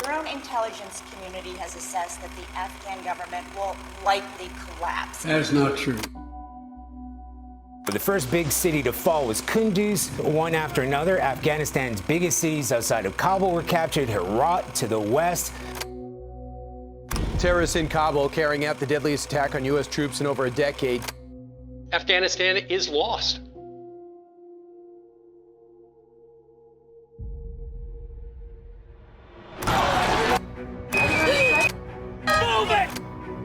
Your own intelligence community has assessed that the Afghan government will likely collapse. That is not true. The first big city to fall was Kunduz. One after another, Afghanistan's biggest cities outside of Kabul were captured. Herat to the west. Terrorists in Kabul carrying out the deadliest attack on U.S. troops in over a decade. Afghanistan is lost.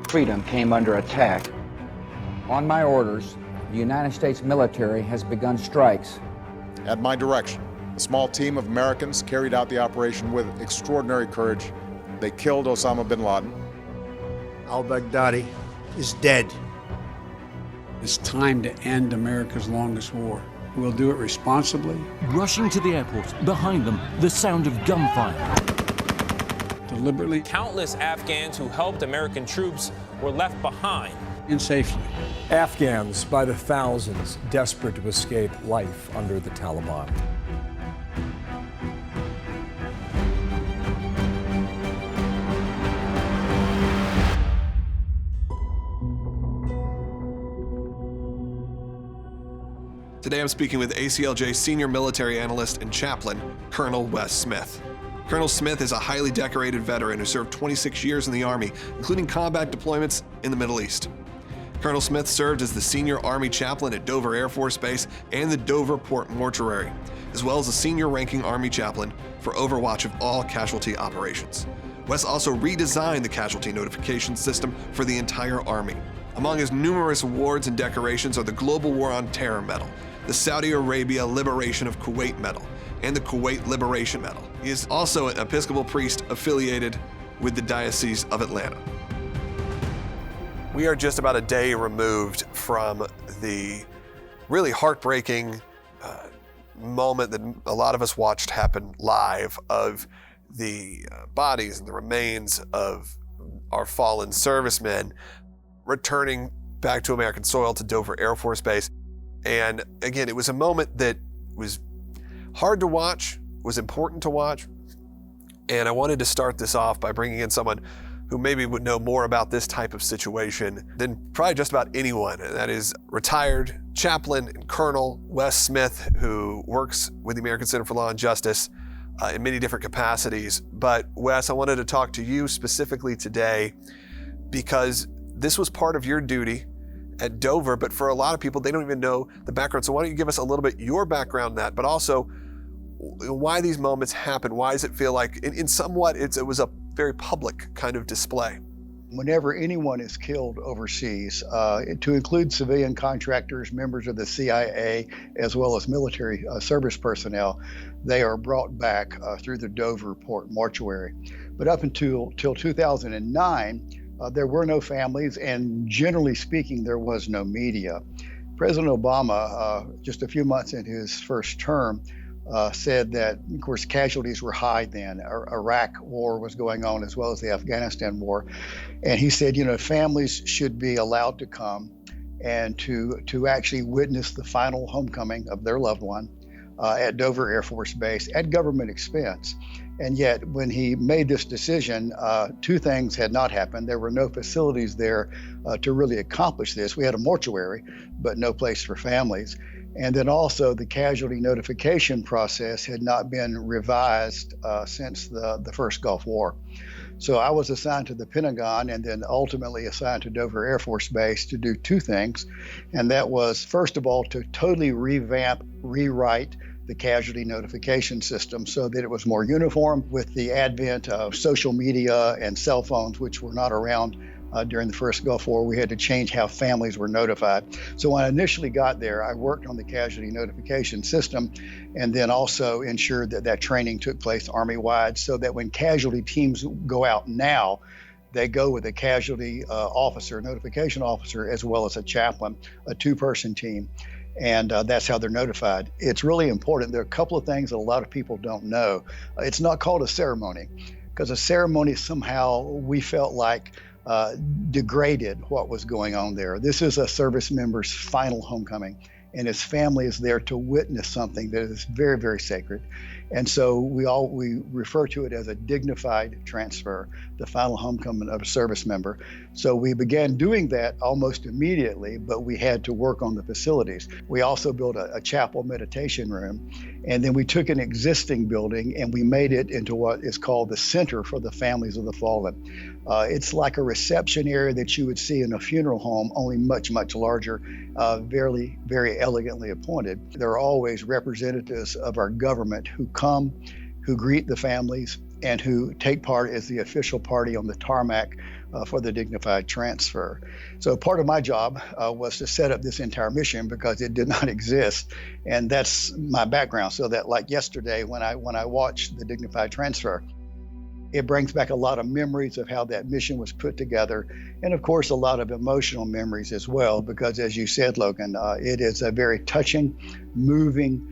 Freedom came under attack. On my orders, the United States military has begun strikes. At my direction, a small team of Americans carried out the operation with extraordinary courage. They killed Osama bin Laden. Al-Baghdadi is dead. It's time to end America's longest war. We'll do it responsibly. Rushing to the airport, behind them, the sound of gunfire. Deliberately. Countless Afghans who helped American troops were left behind. And safely. Afghans by the thousands desperate to escape life under the Taliban. Today I'm speaking with ACLJ senior military analyst and chaplain, Colonel Wes Smith. Colonel Smith is a highly decorated veteran who served 26 years in the Army, including combat deployments in the Middle East. Colonel Smith served as the senior Army chaplain at Dover Air Force Base and the Dover Port Mortuary, as well as a senior ranking Army chaplain for overwatch of all casualty operations. Wes also redesigned the casualty notification system for the entire Army. Among his numerous awards and decorations are the Global War on Terror Medal, the Saudi Arabia Liberation of Kuwait Medal, and the Kuwait Liberation Medal. He is also an Episcopal priest affiliated with the Diocese of Atlanta. We are just about a day removed from the really heartbreaking moment that a lot of us watched happen live of the bodies and the remains of our fallen servicemen returning back to American soil to Dover Air Force Base. And again, it was a moment that was hard to watch, was important to watch. And I wanted to start this off by bringing in someone who maybe would know more about this type of situation than probably just about anyone. And that is retired chaplain and Colonel Wes Smith, who works with the American Center for Law and Justice in many different capacities. But Wes, I wanted to talk to you specifically today because this was part of your duty at Dover, but for a lot of people, they don't even know the background. So why don't you give us a little bit your background on that, but also why these moments happen? Why does it feel like, in somewhat, it was a very public kind of display? Whenever anyone is killed overseas, to include civilian contractors, members of the CIA, as well as military service personnel, they are brought back through the Dover Port Mortuary. But up until 2009, there were no families, and generally speaking, there was no media. President Obama, just a few months into his first term, said that, of course, casualties were high then. Iraq war was going on as well as the Afghanistan war. And he said, families should be allowed to come and to actually witness the final homecoming of their loved one at Dover Air Force Base at government expense. And yet, when he made this decision, two things had not happened. There were no facilities there to really accomplish this. We had a mortuary, but no place for families. And then also the casualty notification process had not been revised since the first Gulf War. So I was assigned to the Pentagon and then ultimately assigned to Dover Air Force Base to do two things. And that was, first of all, to totally rewrite the casualty notification system so that it was more uniform with the advent of social media and cell phones, which were not around during the first Gulf War. We had to change how families were notified. So when I initially got there, I worked on the casualty notification system and then also ensured that training took place Army-wide so that when casualty teams go out now, they go with a casualty officer, notification officer, as well as a chaplain, a two-person team. And that's how they're notified. It's really important. There are a couple of things that a lot of people don't know. It's not called a ceremony, because a ceremony somehow we felt like degraded what was going on there. This is a service member's final homecoming, and his family is there to witness something that is very, very sacred. And so we refer to it as a dignified transfer, the final homecoming of a service member. So we began doing that almost immediately, but we had to work on the facilities. We also built a chapel meditation room, and then we took an existing building and we made it into what is called the Center for the Families of the Fallen. It's like a reception area that you would see in a funeral home, only much, much larger, very, very elegantly appointed. There are always representatives of our government who come, who greet the families, and who take part as the official party on the tarmac for the dignified transfer. So part of my job was to set up this entire mission because it did not exist, and that's my background. So that, like yesterday, when I watched the dignified transfer, it brings back a lot of memories of how that mission was put together, and of course a lot of emotional memories as well, because as you said, Logan, it is a very touching, moving,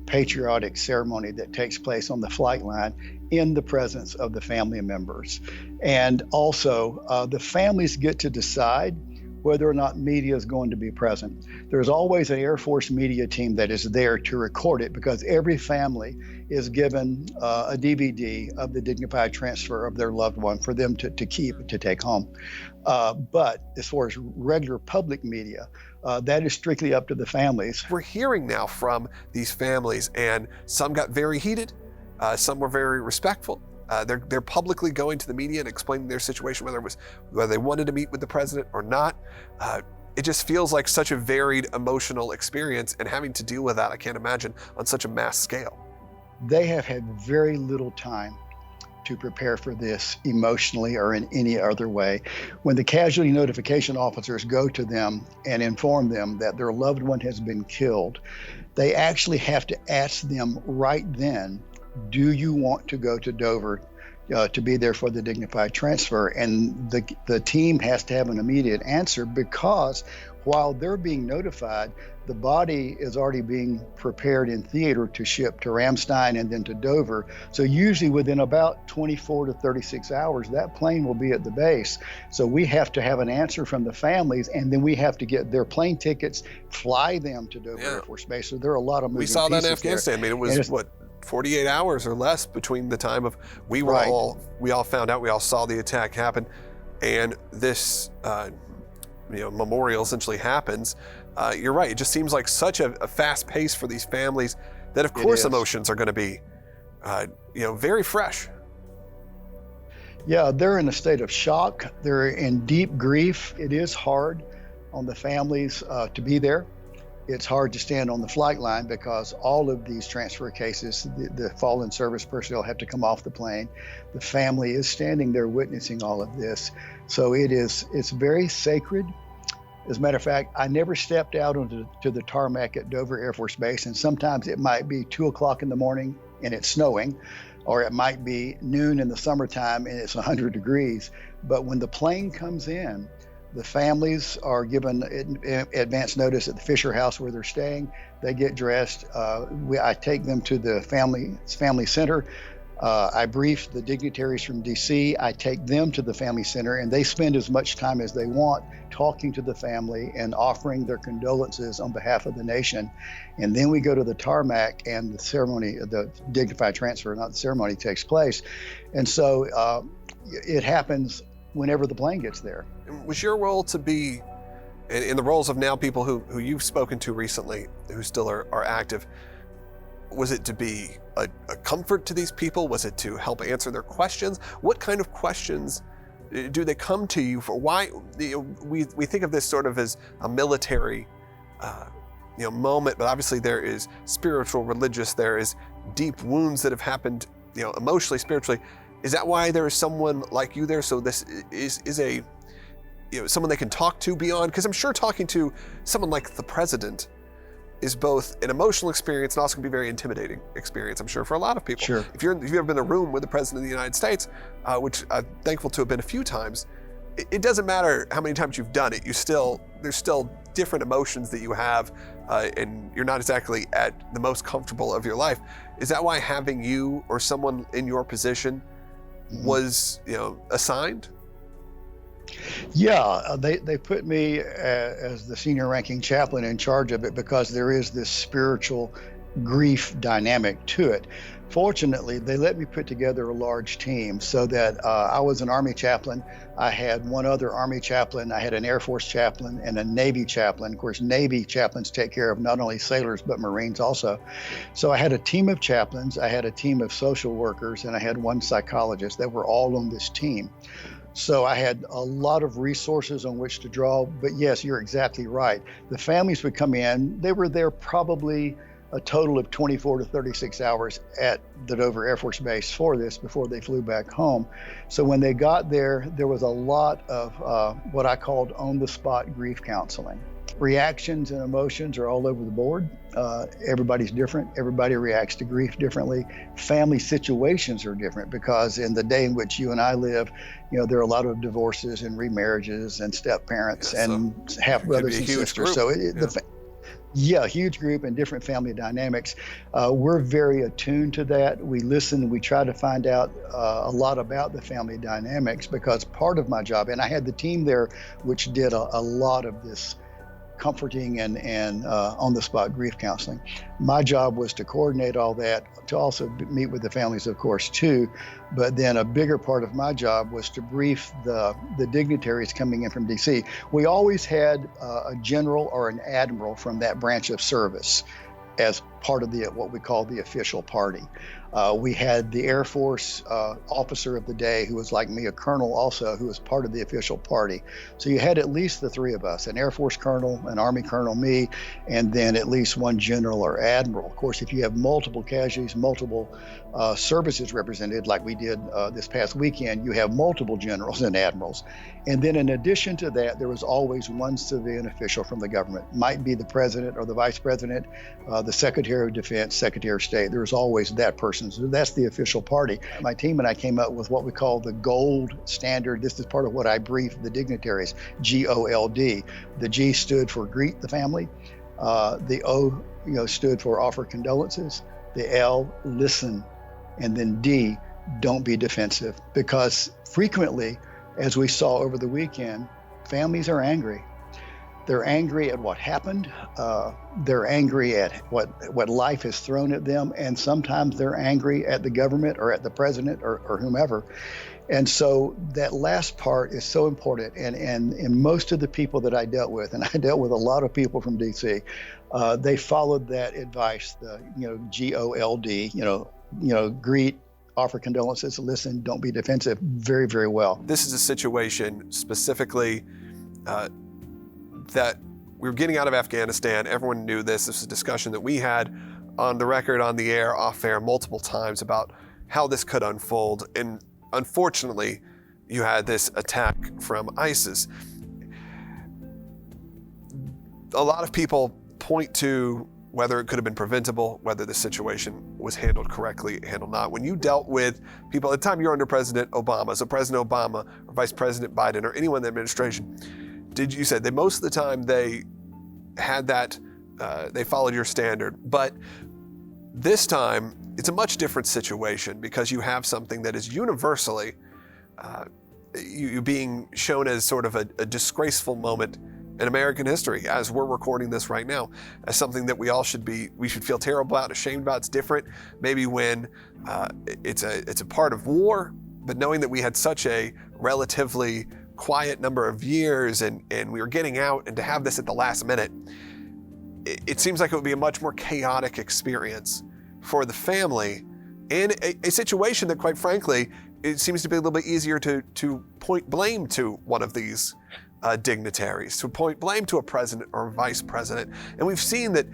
patriotic ceremony that takes place on the flight line in the presence of the family members. And also the families get to decide whether or not media is going to be present. There's always an Air Force media team that is there to record it, because every family is given a DVD of the dignified transfer of their loved one for them to keep, to take home. But as far as regular public media, that is strictly up to the families. We're hearing now from these families, and some got very heated, some were very respectful. They're publicly going to the media and explaining their situation, whether they wanted to meet with the president or not. It just feels like such a varied emotional experience, and having to deal with that, I can't imagine, on such a mass scale. They have had very little time to prepare for this emotionally or in any other way. When the casualty notification officers go to them and inform them that their loved one has been killed, they actually have to ask them right then, do you want to go to Dover to be there for the dignified transfer? And the team has to have an immediate answer, because while they're being notified, the body is already being prepared in theater to ship to Ramstein and then to Dover. So usually within about 24 to 36 hours, that plane will be at the base. So we have to have an answer from the families, and then we have to get their plane tickets, fly them to Dover Air Force Base. So there are a lot of moving pieces. We saw that in Afghanistan. There. I mean, it was, what, 48 hours or less between the time of we all found out, we all saw the attack happen, and this memorial essentially happens. You're right. It just seems like such a fast pace for these families that, of course, emotions are going to be, very fresh. Yeah, they're in a state of shock. They're in deep grief. It is hard on the families to be there. It's hard to stand on the flight line because all of these transfer cases, the fallen service personnel have to come off the plane. The family is standing there witnessing all of this. So it's very sacred. As a matter of fact, I never stepped out onto the tarmac at Dover Air Force Base, and sometimes it might be 2 o'clock in the morning and it's snowing, or it might be noon in the summertime and it's 100 degrees. But when the plane comes in, the families are given advance notice at the Fisher House where they're staying. They get dressed. I take them to the family center. I brief the dignitaries from DC. I take them to the family center, and they spend as much time as they want talking to the family and offering their condolences on behalf of the nation. And then we go to the tarmac, and the ceremony, the dignified transfer, not the ceremony, takes place. And so it happens whenever the plane gets there. Was your role to be, in the roles of now people who you've spoken to recently, who still are active, was it to be a comfort to these people? Was it to help answer their questions? What kind of questions do they come to you for? Why we think of this sort of as a military moment, but obviously there is spiritual, religious, there is deep wounds that have happened, emotionally, spiritually. Is that why there is someone like you there? So this is a someone they can talk to beyond? Because I'm sure talking to someone like the president is both an emotional experience and also can be a very intimidating experience, I'm sure, for a lot of people. Sure. If you've ever been in a room with the President of the United States, which I'm thankful to have been a few times, it doesn't matter how many times you've done it, there's still different emotions that you have, and you're not exactly at the most comfortable of your life. Is that why having you or someone in your position was, assigned? Yeah, they put me as the senior ranking chaplain in charge of it because there is this spiritual grief dynamic to it. Fortunately, they let me put together a large team so that I was an Army chaplain. I had one other Army chaplain, I had an Air Force chaplain, and a Navy chaplain. Of course, Navy chaplains take care of not only sailors, but Marines also. So I had a team of chaplains, I had a team of social workers, and I had one psychologist that were all on this team. So I had a lot of resources on which to draw, but yes, you're exactly right. The families would come in, they were there probably a total of 24 to 36 hours at the Dover Air Force Base for this before they flew back home. So when they got there, there was a lot of what I called on-the-spot grief counseling. Reactions and emotions are all over the board. Everybody's different. Everybody reacts to grief differently. Family situations are different because in the day in which you and I live, there are a lot of divorces and remarriages and step parents and half brothers and sisters. So huge group and different family dynamics. We're very attuned to that. We listen, we try to find out a lot about the family dynamics because part of my job, and I had the team there which did a lot of this comforting and on-the-spot grief counseling. My job was to coordinate all that, to also meet with the families, of course, too. But then a bigger part of my job was to brief the dignitaries coming in from D.C. We always had a general or an admiral from that branch of service as part of what we call the official party. We had the Air Force officer of the day who was like me, a colonel also, who was part of the official party. So you had at least the three of us, an Air Force colonel, an Army colonel, me, and then at least one general or admiral. Of course, if you have multiple casualties, multiple services represented, like we did this past weekend, you have multiple generals and admirals. And then in addition to that, there was always one civilian official from the government. Might be the president or the vice president, the Secretary of Defense, Secretary of State. There was always that person. So that's the official party. My team and I came up with what we call the gold standard. This is part of what I briefed the dignitaries, GOLD. The G stood for greet the family. The O, stood for offer condolences. The L, listen. And then D, don't be defensive. Because frequently, as we saw over the weekend, families are angry. They're angry at what happened. They're angry at what life has thrown at them. And sometimes they're angry at the government or at the president or whomever. And so that last part is so important. And most of the people that I dealt with, and I dealt with a lot of people from DC, they followed that advice, the GOLD, greet, offer condolences, listen, don't be defensive, very, very well. This is a situation specifically that we were getting out of Afghanistan. Everyone knew this. This was a discussion that we had on the record, on the air, off air, multiple times about how this could unfold. And unfortunately, you had this attack from ISIS. A lot of people point to whether it could have been preventable, whether the situation was handled correctly, handled not. When you dealt with people at the time you were under President Obama, so President Obama or Vice President Biden or anyone in the administration, you said that most of the time they had that, they followed your standard. But this time, it's a much different situation because you have something that is universally you being shown as sort of a disgraceful moment in American history, as we're recording this right now, as something that we should feel terrible about, ashamed about. It's different maybe when it's a part of war, but knowing that we had such a relatively quiet number of years and we were getting out, and to have this at the last minute, it seems like it would be a much more chaotic experience for the family in a situation that, quite frankly, it seems to be a little bit easier to point blame to one of these dignitaries, to point blame to a president or a vice president. And we've seen that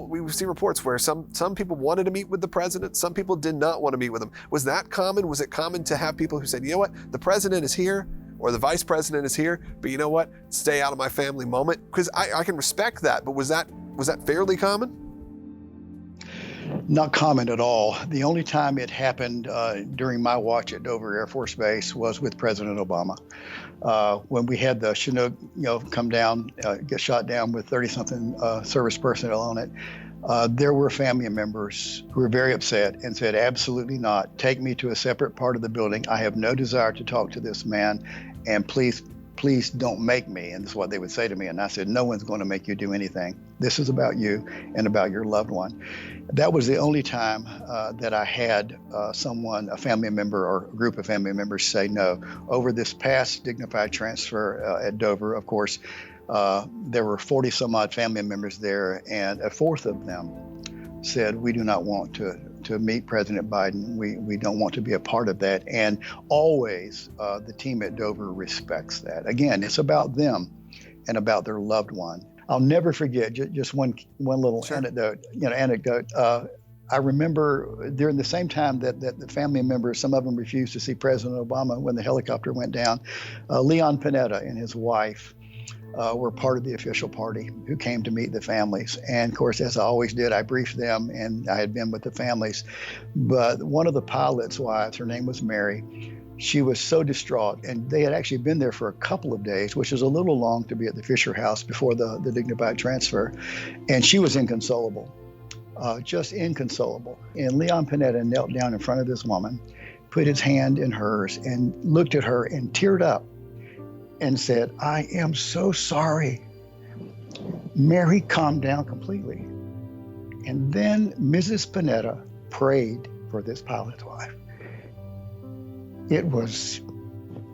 we've seen reports where some people wanted to meet with the president, some people did not want to meet with him. Was that common? Was it common to have people who said, you know what, the president is here or the vice president is here, but you know what, stay out of my family moment? Because I can respect that, but was that fairly common? Not common at all. The only time it happened during my watch at Dover Air Force Base was with President Obama. When we had the Chinook, come down, get shot down with 30-something service personnel on it, there were family members who were very upset and said, absolutely not. Take me to a separate part of the building. I have no desire to talk to this man, and please please don't make me. And this is what they would say to me. And I said, no one's going to make you do anything. This is about you and about your loved one. That was the only time that I had someone, a family member or a group of family members say no. Over this past dignified transfer at Dover, of course, there were 40 some odd family members there, and a fourth of them said, we do not want to meet President Biden. We don't want to be a part of that. And always the team at Dover respects that. Again, it's about them and about their loved one. I'll never forget, just one little anecdote. I remember during the same time that the family members, some of them refused to see President Obama when the helicopter went down, Leon Panetta and his wife were part of the official party who came to meet the families. And of course, as I always did, I briefed them, and I had been with the families. But one of the pilot's wives, her name was Mary, she was so distraught, and they had actually been there for a couple of days, which is a little long to be at the Fisher House before the dignified transfer. And she was inconsolable, just inconsolable. And Leon Panetta knelt down in front of this woman, put his hand in hers, and looked at her and teared up and said, I am so sorry. Mary calmed down completely. And then Mrs. Panetta prayed for this pilot's wife. It was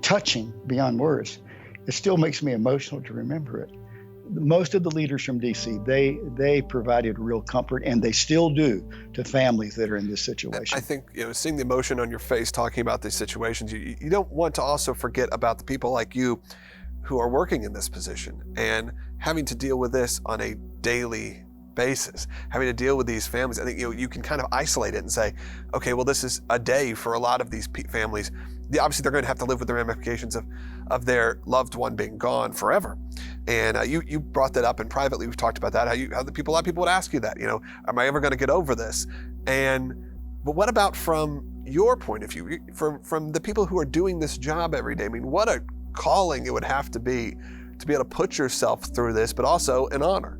touching beyond words. It still makes me emotional to remember it. Most of the leaders from DC, they provided real comfort, and they still do, to families that are in this situation. I think, seeing the emotion on your face talking about these situations, you don't want to also forget about the people like you who are working in this position and having to deal with this on a daily basis, having to deal with these families. I think you can kind of isolate it and say, okay, well, this is a day for a lot of these families. Obviously, they're going to have to live with the ramifications of their loved one being gone forever. And you brought that up, and privately we've talked about that. A lot of people would ask you that. Am I ever going to get over this? But what about from your point of view, from the people who are doing this job every day? I mean, what a calling it would have to be able to put yourself through this, but also an honor.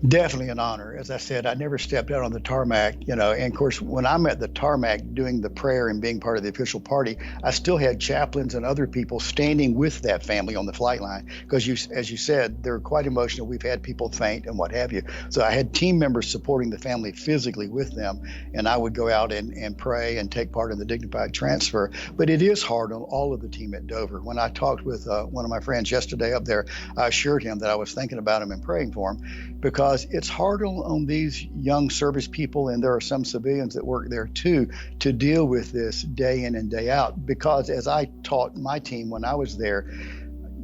Definitely an honor. As I said, I never stepped out on the tarmac, and of course, when I'm at the tarmac doing the prayer and being part of the official party, I still had chaplains and other people standing with that family on the flight line, because as you said, they're quite emotional. We've had people faint and what have you. So I had team members supporting the family physically with them, and I would go out and pray and take part in the dignified transfer. But it is hard on all of the team at Dover. When I talked with one of my friends yesterday up there, I assured him that I was thinking about him and praying for him, because it's hard on these young service people, and there are some civilians that work there too, to deal with this day in and day out. Because as I taught my team when I was there,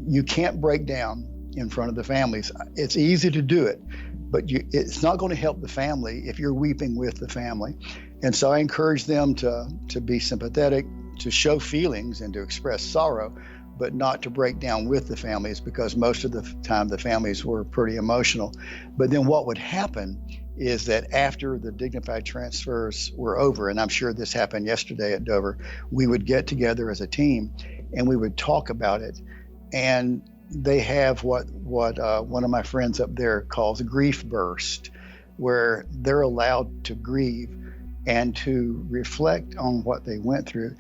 you can't break down in front of the families. It's easy to do it, but it's not going to help the family if you're weeping with the family. And so I encourage them to be sympathetic, to show feelings and to express sorrow, but not to break down with the families, because most of the time the families were pretty emotional. But then what would happen is that after the dignified transfers were over, and I'm sure this happened yesterday at Dover, we would get together as a team and we would talk about it. And they have what one of my friends up there calls a grief burst, where they're allowed to grieve and to reflect on what they went through.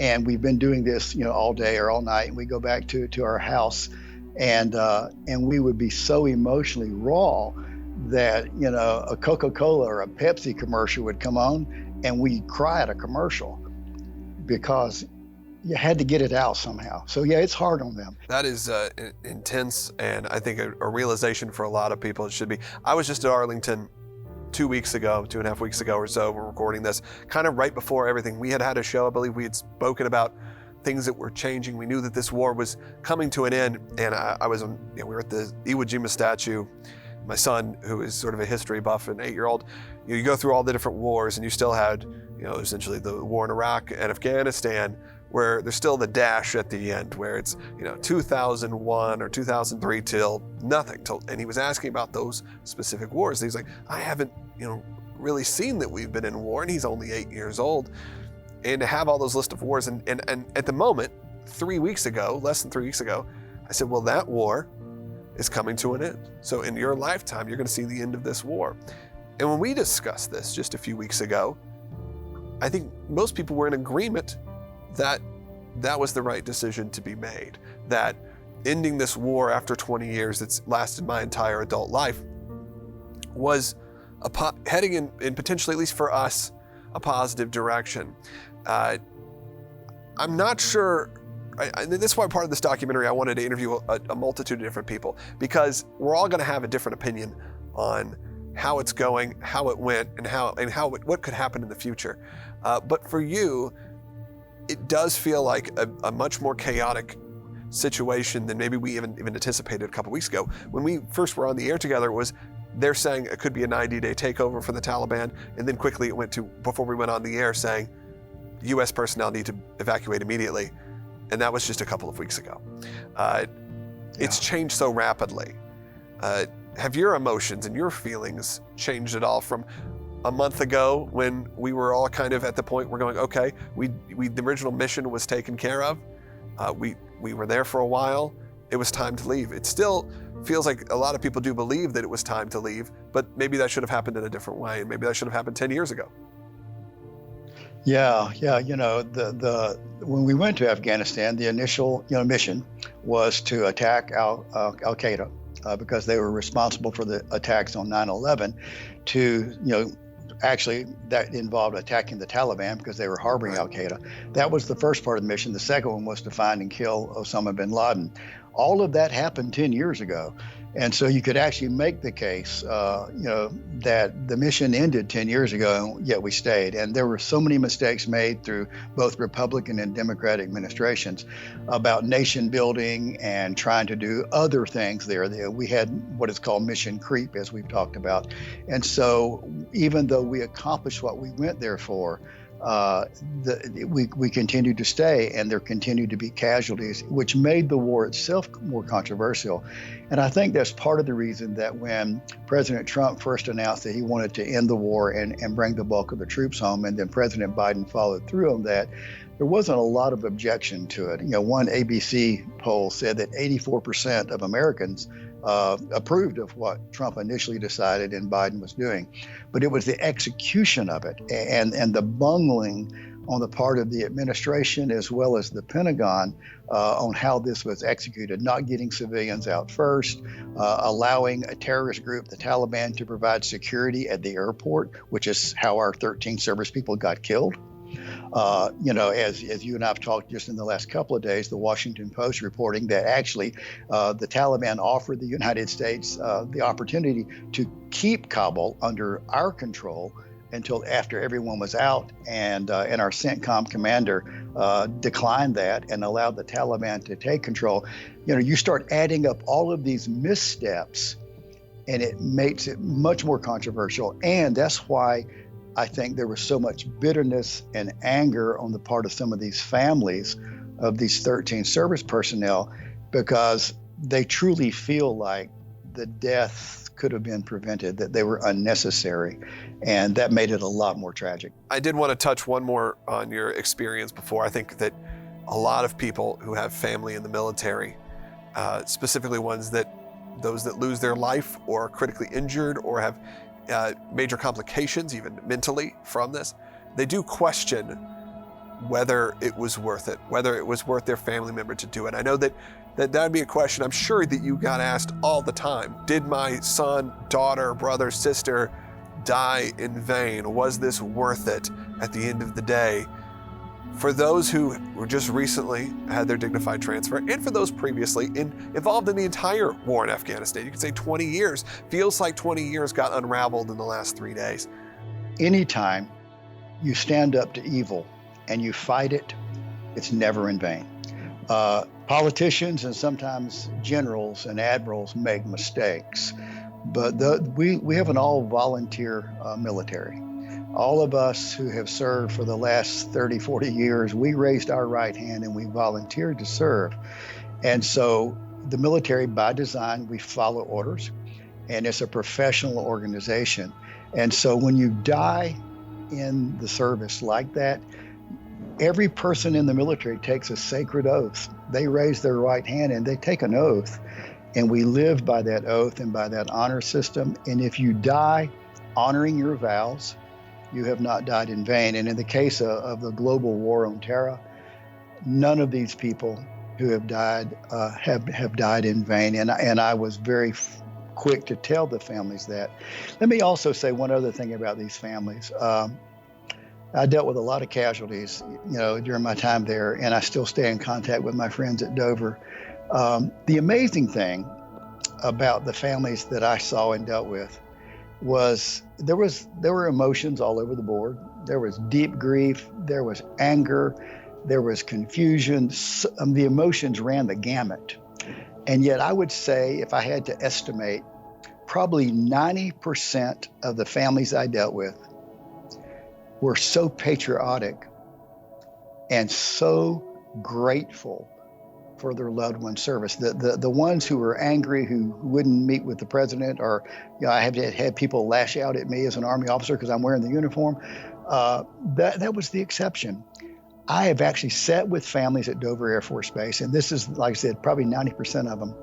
And we've been doing this, all day or all night. And we go back to our house, and we would be so emotionally raw that a Coca-Cola or a Pepsi commercial would come on, and we'd cry at a commercial because you had to get it out somehow. So yeah, it's hard on them. That is intense, and I think a realization for a lot of people. It should be. I was just at Arlington 2.5 weeks ago or so. We're recording this kind of right before everything. We had a show. I believe we had spoken about things that were changing. We knew that this war was coming to an end, and I was on. We were at the Iwo Jima statue. My son, who is sort of a history buff, an 8-year-old, you go through all the different wars, and you still had, essentially the war in Iraq and Afghanistan, where there's still the dash at the end, where it's 2001 or 2003 till nothing. And he was asking about those specific wars. He's like, I haven't really seen that we've been in war, and he's only 8 years old. And to have all those list of wars, and at the moment, less than 3 weeks ago, I said, well, that war is coming to an end. So in your lifetime, you're going to see the end of this war. And when we discussed this just a few weeks ago, I think most people were in agreement that that was the right decision to be made, that ending this war after 20 years that's lasted my entire adult life was heading in potentially, at least for us, a positive direction. I'm not sure, this is why part of this documentary I wanted to interview a multitude of different people, because we're all going to have a different opinion on how it's going, how it went, and what could happen in the future. But for you, it does feel like a much more chaotic situation than maybe we even anticipated a couple weeks ago. When we first were on the air together, they're saying it could be a 90-day takeover for the Taliban, and then quickly it went to, before we went on the air, saying U.S. personnel need to evacuate immediately, and that was just a couple of weeks ago. It's changed so rapidly. Have your emotions and your feelings changed at all from a month ago when we were all kind of at the point we're going, okay, the original mission was taken care of. We were there for a while. It was time to leave. It still feels like a lot of people do believe that it was time to leave, but maybe that should have happened in a different way, and maybe that should have happened 10 years ago. Yeah. When we went to Afghanistan, the initial mission was to attack Al Qaeda because they were responsible for the attacks on 9/11. Actually, that involved attacking the Taliban because they were harboring Al Qaeda. That was the first part of the mission. The second one was to find and kill Osama bin Laden. All of that happened 10 years ago. And so you could actually make the case, that the mission ended 10 years ago, and yet we stayed. And there were so many mistakes made through both Republican and Democratic administrations about nation building and trying to do other things there. We had what is called mission creep, as we've talked about. And so even though we accomplished what we went there for, we continued to stay, and there continued to be casualties, which made the war itself more controversial. And I think that's part of the reason that when President Trump first announced that he wanted to end the war and bring the bulk of the troops home, and then President Biden followed through on that, there wasn't a lot of objection to it. One ABC poll said that 84% of Americans approved of what Trump initially decided and Biden was doing. But it was the execution of it and the bungling on the part of the administration as well as the Pentagon on how this was executed, not getting civilians out first, allowing a terrorist group, the Taliban, to provide security at the airport, which is how our 13 service people got killed. As you and I have talked just in the last couple of days, the Washington Post reporting that actually the Taliban offered the United States the opportunity to keep Kabul under our control until after everyone was out, and our CENTCOM commander declined that and allowed the Taliban to take control. You start adding up all of these missteps, and it makes it much more controversial, and that's why I think there was so much bitterness and anger on the part of some of these families of these 13 service personnel, because they truly feel like the death could have been prevented, that they were unnecessary, and that made it a lot more tragic. I did want to touch one more on your experience before. I think that a lot of people who have family in the military, specifically those that lose their life or are critically injured or have major complications, even mentally, from this, they do question whether it was worth it, whether it was worth their family member to do it. I know that would be a question I'm sure that you got asked all the time. Did my son, daughter, brother, sister die in vain? Was this worth it at the end of the day? For those who were just recently had their dignified transfer, and for those previously involved in the entire war in Afghanistan, you could say 20 years. Feels like 20 years got unraveled in the last 3 days. Anytime you stand up to evil and you fight it, it's never in vain. Politicians and sometimes generals and admirals make mistakes, but we have an all-volunteer military. All of us who have served for the last 30, 40 years, we raised our right hand and we volunteered to serve. And so the military, by design, we follow orders, and it's a professional organization. And so when you die in the service like that, every person in the military takes a sacred oath. They raise their right hand and they take an oath. And we live by that oath and by that honor system. And if you die honoring your vows, you have not died in vain. And in the case of the global war on terror, none of these people who have died have died in vain, and I was very quick to tell the families that. Let me also say one other thing about these families. I dealt with a lot of casualties, during my time there, and I still stay in contact with my friends at Dover. The amazing thing about the families that I saw and dealt with was there were emotions all over the board. There was deep grief, there was anger, there was confusion. The emotions ran the gamut. And yet I would say, if I had to estimate, probably 90% of the families I dealt with were so patriotic and so grateful for their loved one's service. The ones who were angry, who wouldn't meet with the president, or I have had people lash out at me as an Army officer because I'm wearing the uniform. That was the exception. I have actually sat with families at Dover Air Force Base, and this is, like I said, probably 90% of them,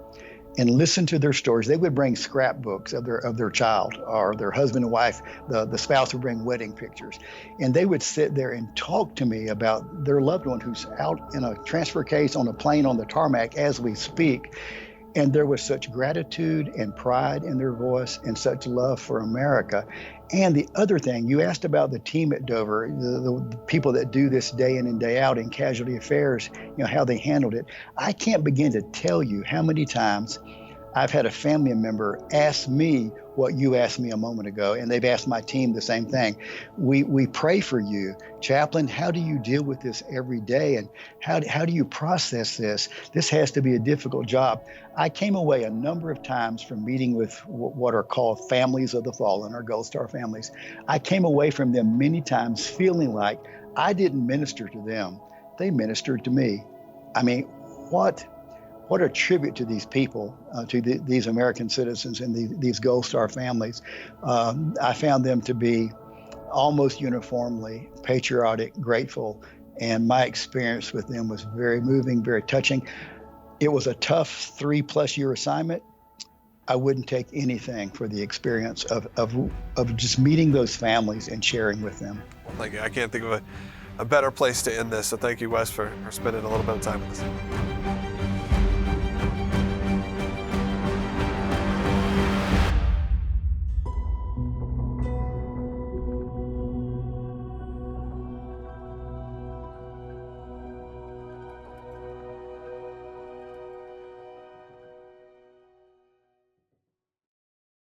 and listened to their stories. They would bring scrapbooks of their child or their husband and wife. The spouse would bring wedding pictures, and they would sit there and talk to me about their loved one who's out in a transfer case on a plane on the tarmac as we speak. And there was such gratitude and pride in their voice and such love for America. And the other thing, you asked about the team at Dover, the people that do this day in and day out in casualty affairs, how they handled it. I can't begin to tell you how many times I've had a family member ask me what you asked me a moment ago, and they've asked my team the same thing. We pray for you. Chaplain, how do you deal with this every day, and how do you process this? This has to be a difficult job. I came away a number of times from meeting with what are called families of the fallen, or Gold Star families. I came away from them many times feeling like I didn't minister to them. They ministered to me. I mean, what a tribute to these people, to these American citizens and these Gold Star families. I found them to be almost uniformly patriotic, grateful, and my experience with them was very moving, very touching. It was a tough 3+ year assignment. I wouldn't take anything for the experience of just meeting those families and sharing with them. Thank you. I can't think of a better place to end this. So thank you, Wes, for spending a little bit of time with us.